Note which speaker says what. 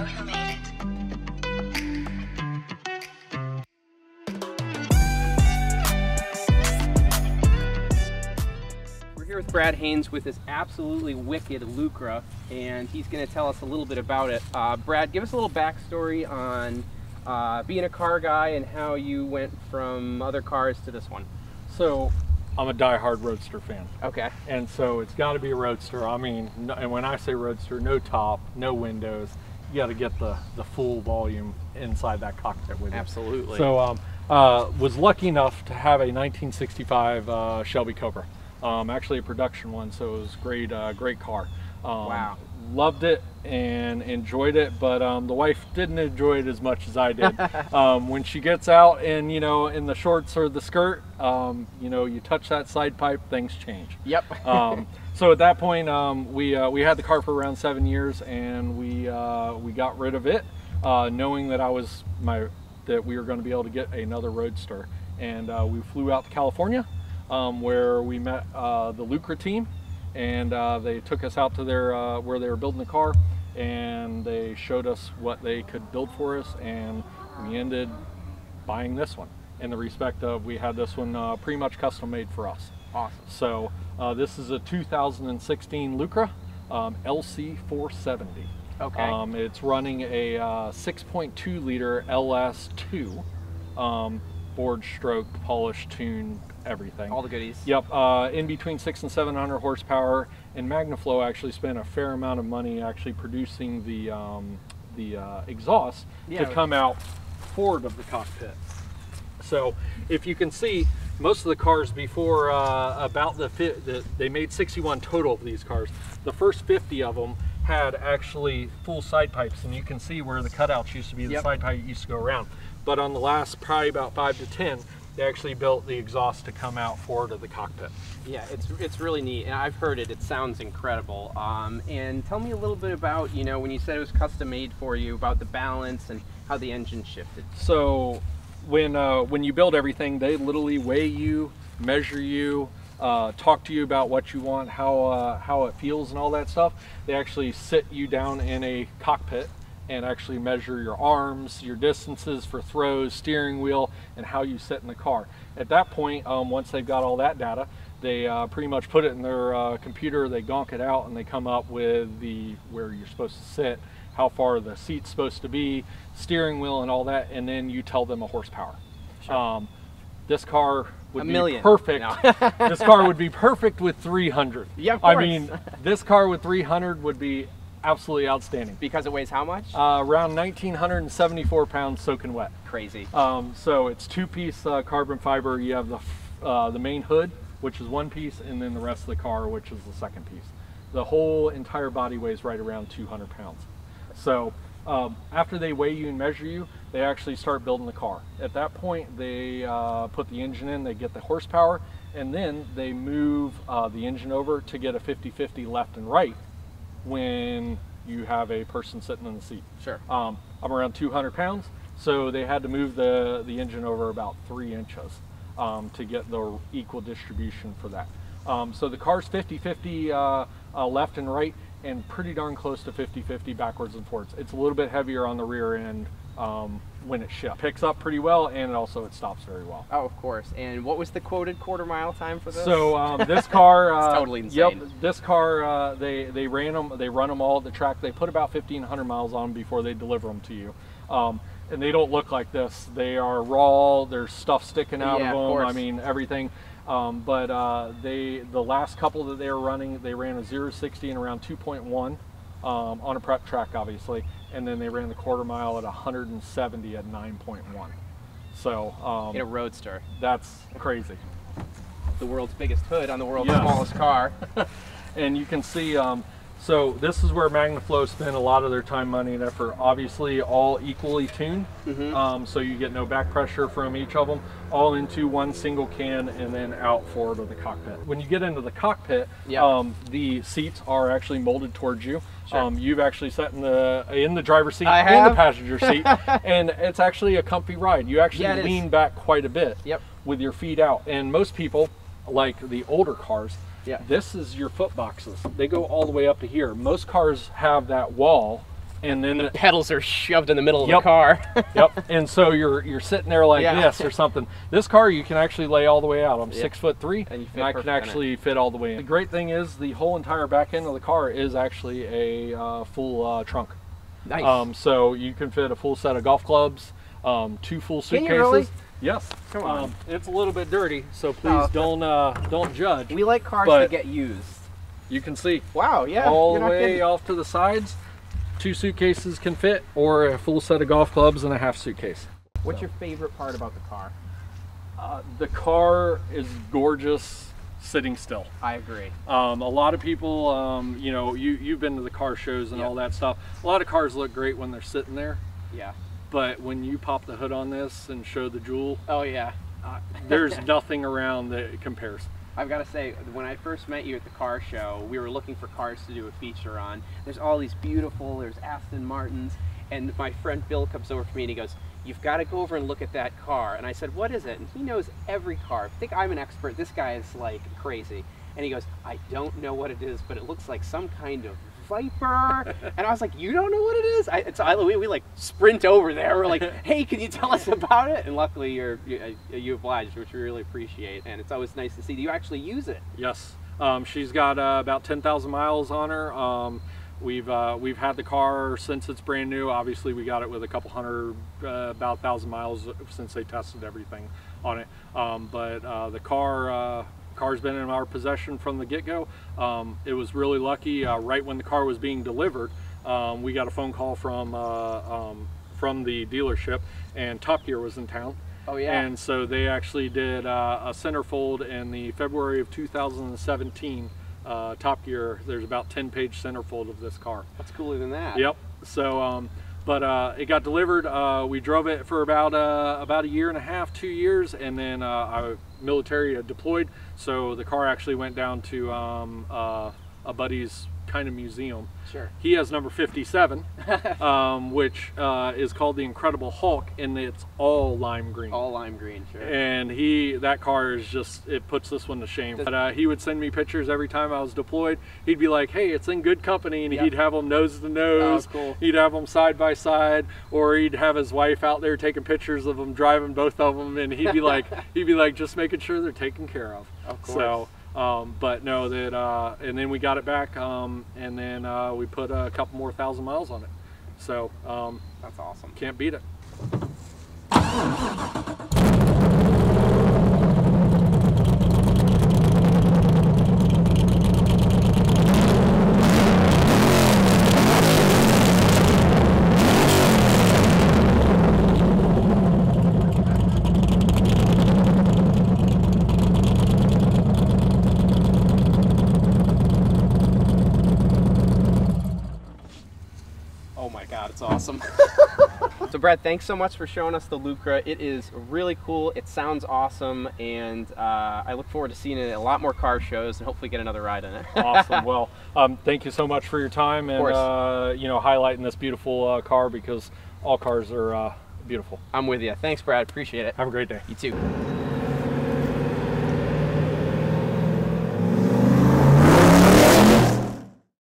Speaker 1: who made it.
Speaker 2: We're here with Brad Haynes with this absolutely wicked Lucra, and he's going to tell us a little bit about it. Brad, give us a little backstory on being a car guy and how you went from other cars to this one.
Speaker 3: So I'm a diehard Roadster fan.
Speaker 2: Okay.
Speaker 3: And so it's got to be a Roadster. I mean, and when I say Roadster, no top, no windows. You got to get the full volume inside that cockpit with you.
Speaker 2: Absolutely.
Speaker 3: So was lucky enough to have a 1965 Shelby Cobra. Actually a production one, so it was great, great car.
Speaker 2: Wow.
Speaker 3: Loved it and enjoyed it, but the wife didn't enjoy it as much as I did. When she gets out and, you know, in the shorts or the skirt, you know, you touch that side pipe, things change.
Speaker 2: Yep.
Speaker 3: So at that point, we had the car for around 7 years, and we got rid of it, knowing that that we were going to be able to get another Roadster, and we flew out to California, where we met the Lucra team. And they took us out to their where they were building the car, and they showed us what they could build for us, and we ended buying this one in the respect of we had this one pretty much custom made for us.
Speaker 2: Awesome.
Speaker 3: So this is a 2016 Lucra LC 470.
Speaker 2: Okay.
Speaker 3: It's running a 6.2 liter LS2 board stroke, polish, tune, everything.
Speaker 2: All the goodies.
Speaker 3: Yep. In between 600 and 700 horsepower, and Magnaflow actually spent a fair amount of money actually producing the exhaust to come out forward of the cockpit. So if you can see, most of the cars before they made 61 total of these cars. The first 50 of them had actually full side pipes, and you can see where the cutouts used to be. The side pipe used to go around. But on the last probably about 5 to 10, they actually built the exhaust to come out forward of the cockpit.
Speaker 2: Yeah, it's really neat, and I've heard it. It sounds incredible. And tell me a little bit about, you know, when you said it was custom made for you, about the balance and how the engine shifted.
Speaker 3: So when you build everything, they literally weigh you, measure you, talk to you about what you want, how it feels and all that stuff. They actually sit you down in a cockpit and actually measure your arms, your distances for throws, steering wheel, and how you sit in the car. At that point, once they've got all that data, they pretty much put it in their computer, they gonk it out, and they come up with where you're supposed to sit, how far the seat's supposed to be, steering wheel and all that, and then you tell them a horsepower. Sure. This car would be perfect. No. This car would be perfect with 300.
Speaker 2: Yeah, of course.
Speaker 3: I mean, this car with 300 would be absolutely outstanding.
Speaker 2: Because it weighs how much?
Speaker 3: Around 1,974 pounds soaking wet.
Speaker 2: Crazy.
Speaker 3: So it's two-piece carbon fiber. You have the main hood, which is one piece, and then the rest of the car, which is the second piece. The whole entire body weighs right around 200 pounds. So after they weigh you and measure you, they actually start building the car. At that point, they put the engine in, they get the horsepower, and then they move the engine over to get a 50-50 left and right when you have a person sitting in the seat.
Speaker 2: Sure.
Speaker 3: I'm around 200 pounds, so they had to move the engine over about 3 inches to get the equal distribution for that. So the car's 50-50 left and right, and pretty darn close to 50-50 backwards and forwards. It's a little bit heavier on the rear end when it shifts. Picks up pretty well, and also it stops very well.
Speaker 2: Oh, of course. And what was the quoted quarter-mile time for this?
Speaker 3: So this car,
Speaker 2: it's totally insane.
Speaker 3: Yep, this car they run them all at the track. They put about 1,500 miles on them before they deliver them to you. And they don't look like this. They are raw. There's stuff sticking out of them.
Speaker 2: Course.
Speaker 3: I mean, everything. But the last couple that they were running, they ran a 0-60 in around 2.1 on a prep track, obviously, and then they ran the quarter mile at 170 at 9.1. So
Speaker 2: in a Roadster.
Speaker 3: That's crazy.
Speaker 2: The world's biggest hood on the world's smallest car.
Speaker 3: And you can see, so this is where Magnaflow spent a lot of their time, money, and effort. Obviously, all equally tuned, so you get no back pressure from each of them, all into one single can and then out forward of the cockpit. When you get into the cockpit, the seats are actually molded towards you. Sure. You've actually sat in the driver's seat and the passenger seat, and it's actually a comfy ride. You actually lean back quite a bit with your feet out. And most people, like the older cars, this is your foot boxes. They go all the way up to here. Most cars have that wall and then
Speaker 2: the pedals are shoved in the middle of
Speaker 3: Yep.
Speaker 2: the car.
Speaker 3: Yep. And so you're sitting there like
Speaker 2: Yeah.
Speaker 3: this or something. This car you can actually lay all the way out. I'm
Speaker 2: Yeah.
Speaker 3: 6'3",
Speaker 2: And you fit
Speaker 3: and I can
Speaker 2: perfect in it.
Speaker 3: actually fit all the way in. The great thing is the whole entire back end of the car is actually a full trunk.
Speaker 2: Nice.
Speaker 3: So you can fit a full set of golf clubs, 2 full
Speaker 2: Can you
Speaker 3: suitcases.
Speaker 2: really?
Speaker 3: Yes.
Speaker 2: Come on.
Speaker 3: It's a little bit dirty, so please don't judge.
Speaker 2: We like cars
Speaker 3: but
Speaker 2: that get used.
Speaker 3: You can see
Speaker 2: Wow, yeah.
Speaker 3: all
Speaker 2: you're
Speaker 3: the
Speaker 2: not
Speaker 3: way
Speaker 2: kidding.
Speaker 3: off to the sides. 2 suitcases can fit, or a full set of golf clubs and a half suitcase.
Speaker 2: What's your favorite part about the car?
Speaker 3: The car is gorgeous sitting still.
Speaker 2: I agree.
Speaker 3: A lot of people, you know, you've been to the car shows and
Speaker 2: Yep.
Speaker 3: all that stuff. A lot of cars look great when they're sitting there,
Speaker 2: Yeah.
Speaker 3: but when you pop the hood on this and show the jewel,
Speaker 2: Oh, yeah.
Speaker 3: there's nothing around that compares.
Speaker 2: I've got to say, when I first met you at the car show, we were looking for cars to do a feature on. There's all these beautiful, there's Aston Martins, and my friend Bill comes over to me and he goes, "You've got to go over and look at that car." And I said, "What is it?" And he knows every car. I think I'm an expert. This guy is like crazy. And he goes, "I don't know what it is, but it looks like some kind of Viper." And I was like, "You don't know what it is?" We like sprint over there. We're like, "Hey, can you tell us about it?" And luckily you obliged, which we really appreciate. And it's always nice to see you actually use it.
Speaker 3: Yes. She's got about 10,000 miles on her. We've had the car since it's brand new. Obviously, we got it with a couple hundred, about 1,000 miles since they tested everything on it. But the car's been in our possession from the get-go. It was really lucky. Right when the car was being delivered, we got a phone call from the dealership, and Top Gear was in town.
Speaker 2: Oh yeah.
Speaker 3: And so they actually did a centerfold in the February of 2017. Top Gear, there's about 10-page centerfold of this car.
Speaker 2: What's cooler than that?
Speaker 3: Yep. So, but it got delivered. We drove it for about a year and a half, 2 years, and then our military deployed. So the car actually went down to a buddy's kind of museum.
Speaker 2: Sure.
Speaker 3: He has number 57, which is called the Incredible Hulk, and it's all lime green.
Speaker 2: All lime green, sure.
Speaker 3: And that car is just, it puts this one to shame. But he would send me pictures every time I was deployed. He'd be like, "Hey, it's in good company," and he'd have them nose to nose.
Speaker 2: Oh, cool.
Speaker 3: He'd have them side by side, or he'd have his wife out there taking pictures of them driving both of them, and he'd be like, just making sure they're taken care of.
Speaker 2: Of course.
Speaker 3: So. But no, and then we got it back, and then we put a couple more 1,000 miles on it. So
Speaker 2: That's awesome.
Speaker 3: can't beat it.
Speaker 2: Oh my God, it's awesome. So Brad, thanks so much for showing us the Lucra. It is really cool. It sounds awesome, and I look forward to seeing it at a lot more car shows and hopefully get another ride in it.
Speaker 3: Awesome. Well, thank you so much for your time and you know, highlighting this beautiful car, because all cars are beautiful.
Speaker 2: I'm with you. Thanks, Brad. Appreciate it.
Speaker 3: Have a great day.
Speaker 2: You too.